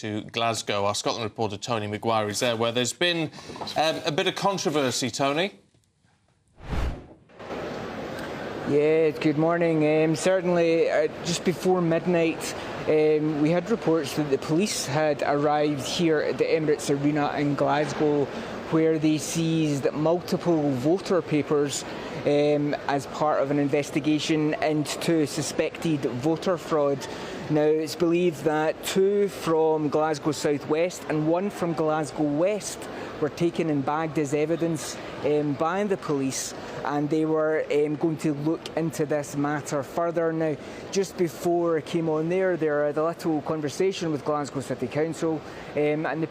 To Glasgow. Our Scotland reporter Tony Maguire is there, where there's been a bit of controversy, Tony. Yeah, good morning. Certainly, just before midnight, we had reports that the police had arrived here at the Emirates Arena in Glasgow, where they seized multiple voter papers as part of an investigation into suspected voter fraud. Now, it's believed that 2 from Glasgow South West and 1 from Glasgow West were taken and bagged as evidence by the police, and they were going to look into this matter further. Now, just before I came on there had a little conversation with Glasgow City Council, and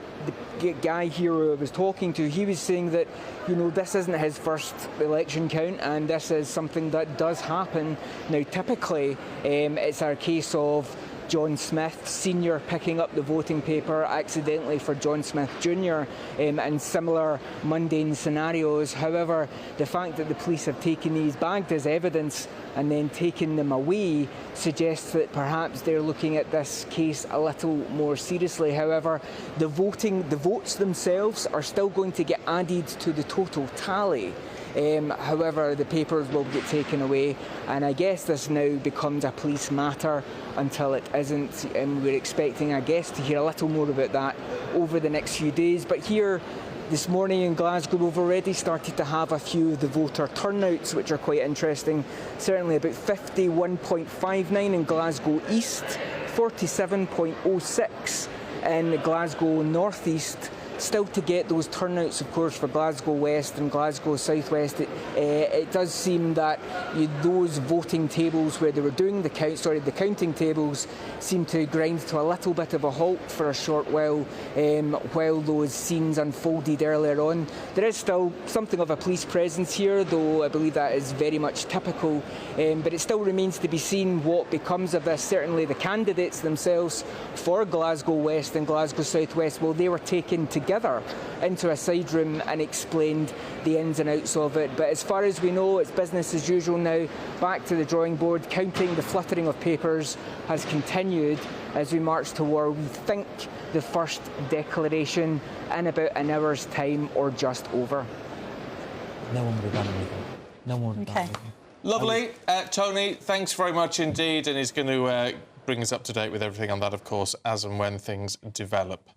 the guy here who I was talking to, he was saying that, you know, this isn't his first election count, and this is something that does happen. Now, typically, it's a case of John Smith Sr. picking up the voting paper accidentally for John Smith Jr. And similar mundane scenarios. However, the fact that the police have taken these bagged as evidence and then taken them away suggests that perhaps they're looking at this case a little more seriously. However, the votes themselves are still going to get added to the total tally. However, the papers will get taken away, and I guess this now becomes a police matter until it isn't, and we're expecting, I guess, to hear a little more about that over the next few days. But here this morning in Glasgow, we've already started to have a few of the voter turnouts, which are quite interesting. Certainly about 51.59 in Glasgow East, 47.06 in Glasgow North East. Still to get those turnouts, of course, for Glasgow West and Glasgow South West. It does seem that those voting tables where they were doing the counting tables seem to grind to a little bit of a halt for a short while those scenes unfolded earlier on. There is still something of a police presence here, though I believe that is very much typical. But it still remains to be seen what becomes of this. Certainly the candidates themselves for Glasgow West and Glasgow South West, well, they were taken together into a side room and explained the ins and outs of it. But as far as we know, it's business as usual now. Back to the drawing board. Counting, the fluttering of papers has continued as we march toward, we think, the first declaration in about an hour's time or just over. No one would have done anything. No one would have done anything. Lovely. Tony, thanks very much indeed, and he's going to bring us up to date with everything on that, of course, as and when things develop.